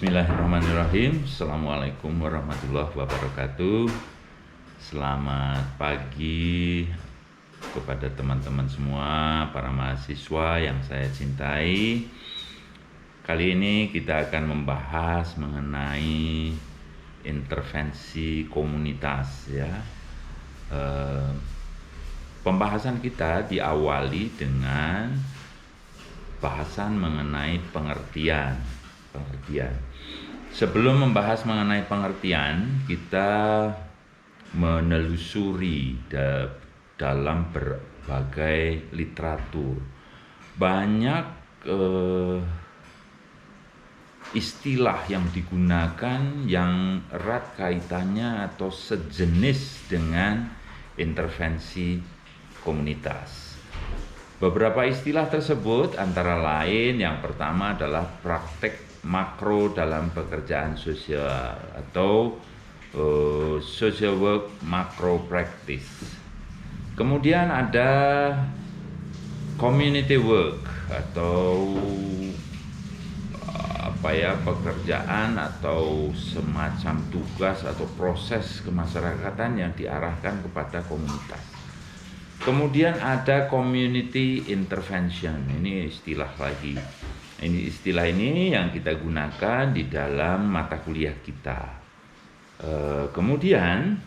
Bismillahirrahmanirrahim. Assalamualaikum warahmatullahi wabarakatuh. Selamat pagi kepada teman-teman semua, para mahasiswa yang saya cintai. Kali ini kita akan membahas mengenai intervensi komunitas, ya. Pembahasan kita diawali dengan bahasan mengenai pengertian. Sebelum membahas mengenai pengertian, kita menelusuri dalam berbagai literatur. Banyak istilah yang digunakan yang erat kaitannya atau sejenis dengan intervensi komunitas. Beberapa istilah tersebut antara lain yang pertama adalah praktek makro dalam pekerjaan sosial atau social work macro practice. Kemudian ada community work atau pekerjaan atau semacam tugas atau proses kemasyarakatan yang diarahkan kepada komunitas. Kemudian ada community intervention. Ini istilah lagi. Istilah ini yang kita gunakan di dalam mata kuliah kita. Kemudian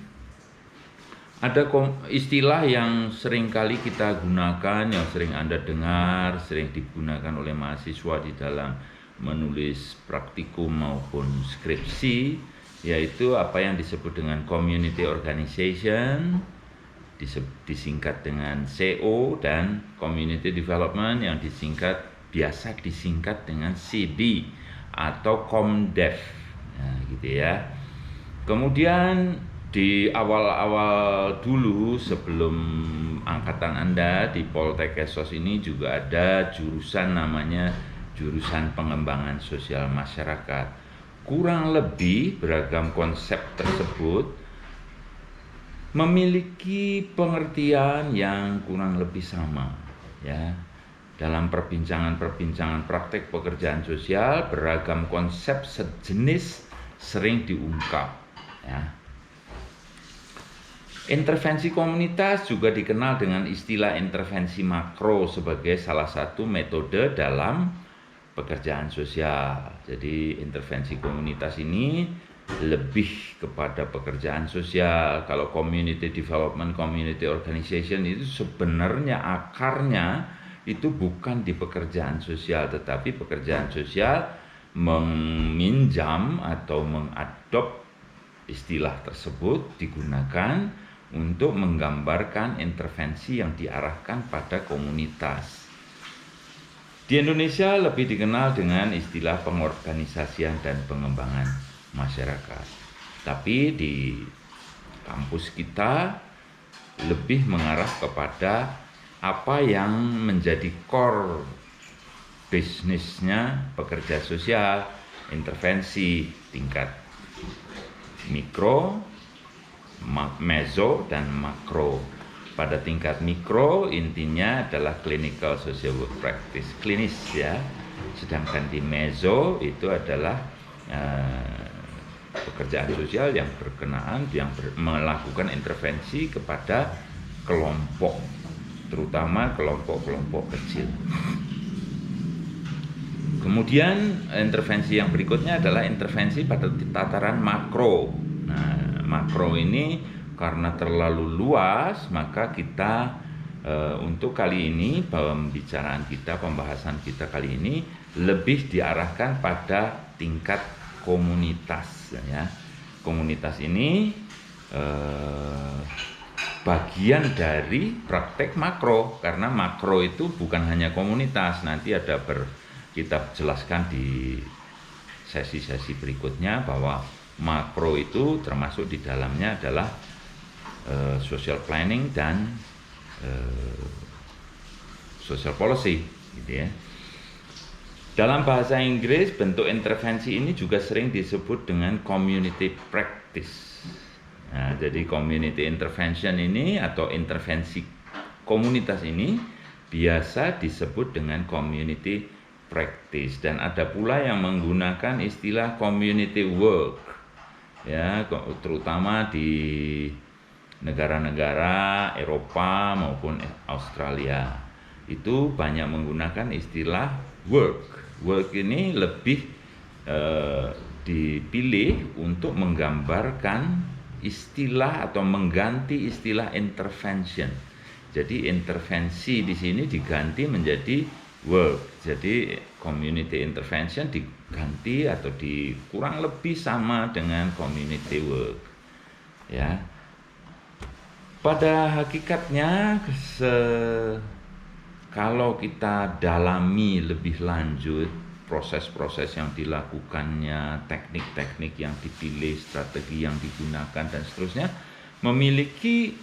ada istilah yang sering kali kita gunakan, yang sering Anda dengar, sering digunakan oleh mahasiswa di dalam menulis praktikum maupun skripsi, yaitu apa yang disebut dengan community organization, disingkat dengan CO, dan community development yang biasa disingkat dengan CD atau Komdev, gitu ya. Kemudian di awal-awal dulu sebelum angkatan Anda di Poltek Esos ini juga ada jurusan namanya jurusan pengembangan sosial masyarakat. Kurang lebih beragam konsep tersebut memiliki pengertian yang kurang lebih sama, ya. Dalam perbincangan praktek pekerjaan sosial, beragam konsep sejenis sering diungkap, ya. Intervensi komunitas juga dikenal dengan istilah intervensi makro sebagai salah satu metode dalam pekerjaan sosial. Jadi intervensi komunitas ini lebih kepada pekerjaan sosial. Kalau community development, community organization itu sebenarnya akarnya itu bukan di pekerjaan sosial, tetapi pekerjaan sosial meminjam atau mengadop istilah tersebut digunakan untuk menggambarkan intervensi yang diarahkan pada komunitas. Di Indonesia lebih dikenal dengan istilah pengorganisasian dan pengembangan masyarakat. Tapi di kampus kita lebih mengarah kepada apa yang menjadi core bisnisnya pekerja sosial, intervensi tingkat mikro, meso, dan makro. Pada tingkat mikro intinya adalah clinical social work practice, klinis, ya. Sedangkan di meso itu adalah pekerjaan sosial yang berkenaan yang melakukan intervensi kepada kelompok, terutama kelompok-kelompok kecil. Kemudian intervensi yang berikutnya adalah intervensi pada tataran makro. Nah, makro ini karena terlalu luas, maka kita untuk kali ini pembahasan kita kali ini lebih diarahkan pada tingkat komunitas, ya. Komunitas ini bagian dari praktek makro, karena makro itu bukan hanya komunitas. Nanti kita jelaskan di sesi-sesi berikutnya bahwa makro itu termasuk di dalamnya adalah social planning dan social policy, gitu ya. Dalam bahasa Inggris, bentuk intervensi ini juga sering disebut dengan community practice. Nah, jadi community intervention ini atau intervensi komunitas ini biasa disebut dengan community practice, dan ada pula yang menggunakan istilah community work, ya, terutama di negara-negara Eropa maupun Australia. Itu banyak menggunakan istilah work. Work ini lebih dipilih untuk menggambarkan istilah atau mengganti istilah intervention. Jadi intervensi di sini diganti menjadi work. Jadi community intervention diganti atau kurang lebih sama dengan community work. Ya. Pada hakikatnya kalau kita dalami lebih lanjut proses-proses yang dilakukannya, teknik-teknik yang dipilih, strategi yang digunakan dan seterusnya, memiliki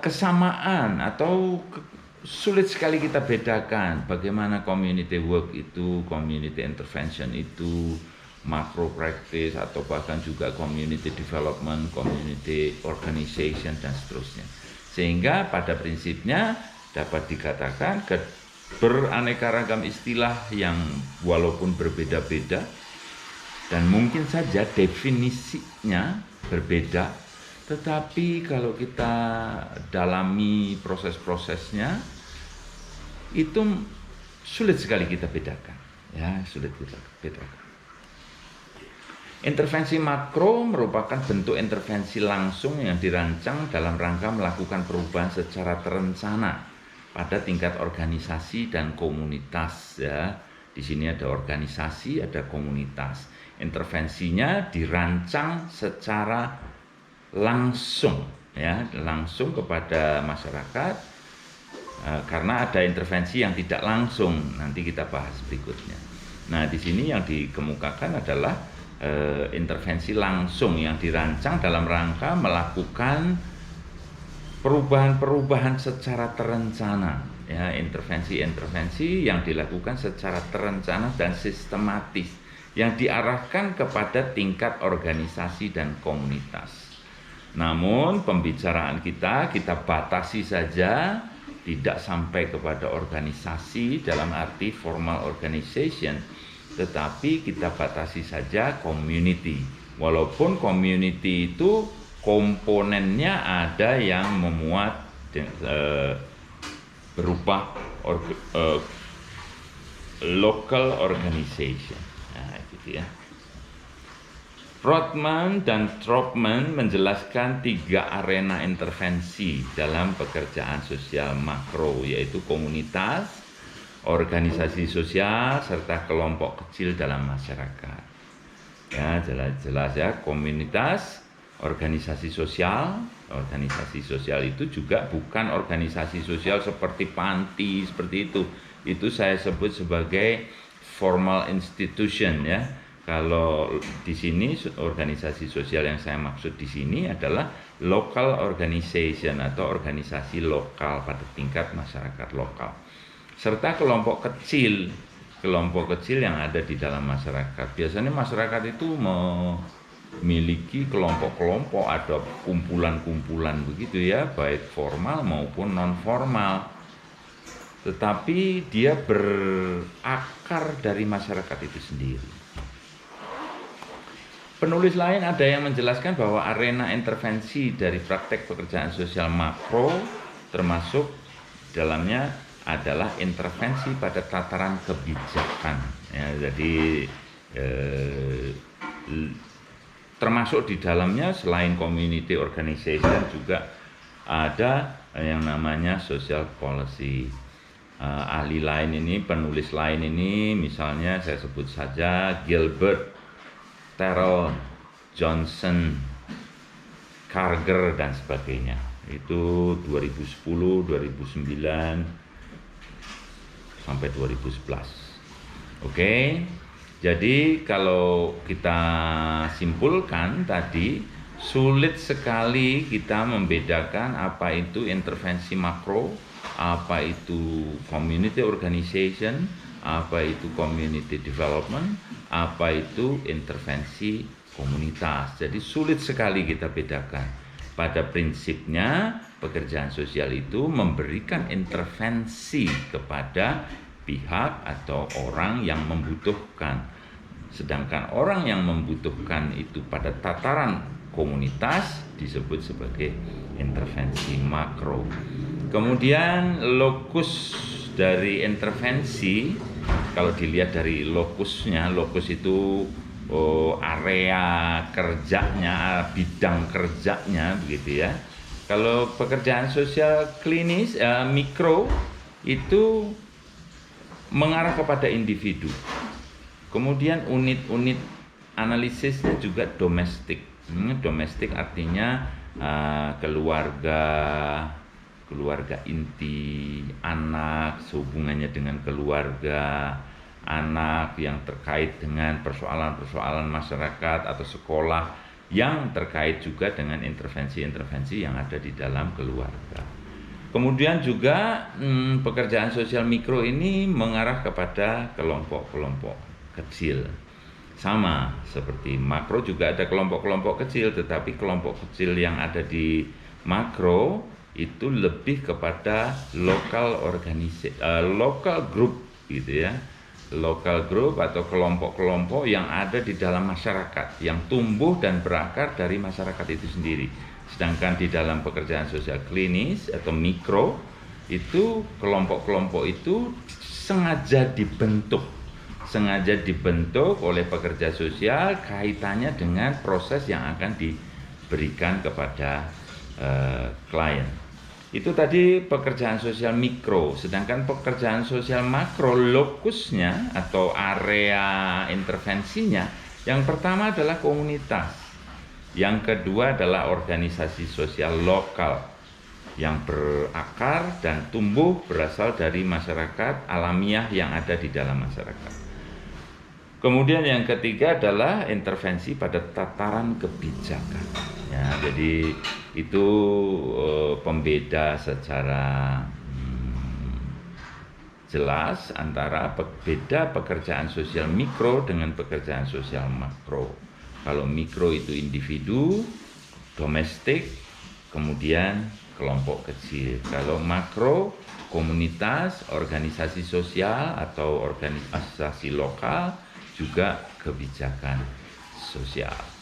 kesamaan atau sulit sekali kita bedakan bagaimana community work itu, community intervention itu, macro practice, atau bahkan juga community development, community organization dan seterusnya. Sehingga pada prinsipnya dapat dikatakan beraneka ragam istilah yang walaupun berbeda-beda dan mungkin saja definisinya berbeda, tetapi kalau kita dalami proses-prosesnya itu sulit sekali kita bedakan, ya, sulit kita bedakan. Intervensi makro merupakan bentuk intervensi langsung yang dirancang dalam rangka melakukan perubahan secara terencana pada tingkat organisasi dan komunitas, ya. Di sini ada organisasi, ada komunitas. Intervensinya dirancang secara langsung, ya, langsung kepada masyarakat, karena ada intervensi yang tidak langsung, nanti kita bahas berikutnya. Nah, di sini yang dikemukakan adalah intervensi langsung yang dirancang dalam rangka melakukan perubahan-perubahan secara terencana, ya, intervensi-intervensi yang dilakukan secara terencana dan sistematis yang diarahkan kepada tingkat organisasi dan komunitas. Namun pembicaraan kita batasi saja, tidak sampai kepada organisasi dalam arti formal organization, tetapi kita batasi saja community. Walaupun community itu komponennya ada yang memuat berupa local organization. Nah, gitu ya. Rothman dan Tropman menjelaskan 3 arena intervensi dalam pekerjaan sosial makro, yaitu komunitas, organisasi sosial, serta kelompok kecil dalam masyarakat. Ya, jelas ya, komunitas, organisasi sosial. Organisasi sosial itu juga bukan organisasi sosial seperti panti, seperti itu. Itu saya sebut sebagai formal institution, ya. Kalau di sini organisasi sosial yang saya maksud di sini adalah local organization atau organisasi lokal pada tingkat masyarakat lokal. Serta kelompok kecil yang ada di dalam masyarakat. Biasanya masyarakat itu memiliki kelompok-kelompok, ada kumpulan-kumpulan begitu ya, baik formal maupun non formal. Tetapi dia berakar dari masyarakat itu sendiri. Penulis lain ada yang menjelaskan bahwa arena intervensi dari praktek pekerjaan sosial makro termasuk dalamnya adalah intervensi pada tataran kebijakan. Ya, jadi termasuk di dalamnya selain community organization juga ada yang namanya social policy. Ahli lain ini, penulis lain ini, misalnya saya sebut saja Gilbert, Terrell, Johnson, Karger dan sebagainya. Itu 2010, 2009 sampai 2011. Oke. Jadi kalau kita simpulkan tadi, sulit sekali kita membedakan apa itu intervensi makro, apa itu community organization, apa itu community development, apa itu intervensi komunitas. Jadi sulit sekali kita bedakan. Pada prinsipnya pekerjaan sosial itu memberikan intervensi kepada pihak atau orang yang membutuhkan. Sedangkan orang yang membutuhkan itu pada tataran komunitas disebut sebagai intervensi makro. Kemudian lokus dari intervensi, kalau dilihat dari lokusnya, lokus itu area kerjanya, bidang kerjanya begitu ya. Kalau pekerjaan sosial klinis mikro itu mengarah kepada individu. Kemudian unit-unit analisisnya juga domestik. Domestik artinya keluarga inti, anak, hubungannya dengan keluarga, anak yang terkait dengan persoalan-persoalan masyarakat atau sekolah yang terkait juga dengan intervensi-intervensi yang ada di dalam keluarga. Kemudian juga pekerjaan sosial mikro ini mengarah kepada kelompok-kelompok kecil. Sama seperti makro juga ada kelompok-kelompok kecil, tetapi kelompok kecil yang ada di makro itu lebih kepada local group gitu ya. Local group atau kelompok-kelompok yang ada di dalam masyarakat, yang tumbuh dan berakar dari masyarakat itu sendiri. Sedangkan di dalam pekerjaan sosial klinis atau mikro itu kelompok-kelompok itu sengaja dibentuk oleh pekerja sosial, kaitannya dengan proses yang akan diberikan kepada klien. Itu tadi pekerjaan sosial mikro. Sedangkan pekerjaan sosial makro, lokusnya atau area intervensinya, yang pertama adalah komunitas, yang kedua adalah organisasi sosial lokal yang berakar dan tumbuh berasal dari masyarakat alamiah yang ada di dalam masyarakat. Kemudian yang ketiga adalah intervensi pada tataran kebijakan. Ya, jadi itu pembeda secara jelas antara beda pekerjaan sosial mikro dengan pekerjaan sosial makro. Kalau mikro itu individu, domestik, kemudian kelompok kecil. Kalau makro, komunitas, organisasi sosial atau organisasi lokal, juga kebijakan sosial.